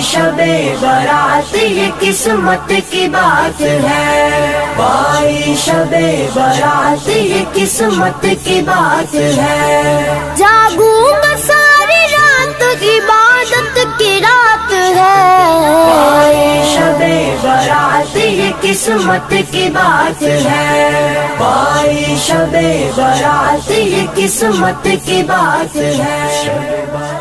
शबे बारात ये किस्मत की बात है। भाई शबे बारात ये किस्मत की बात है। जागूंगा सारी रात इबादत की रात है। भाई शबे बारात ये किस्मत की बात है। भाई शबे बारात ये किस्मत की बात है।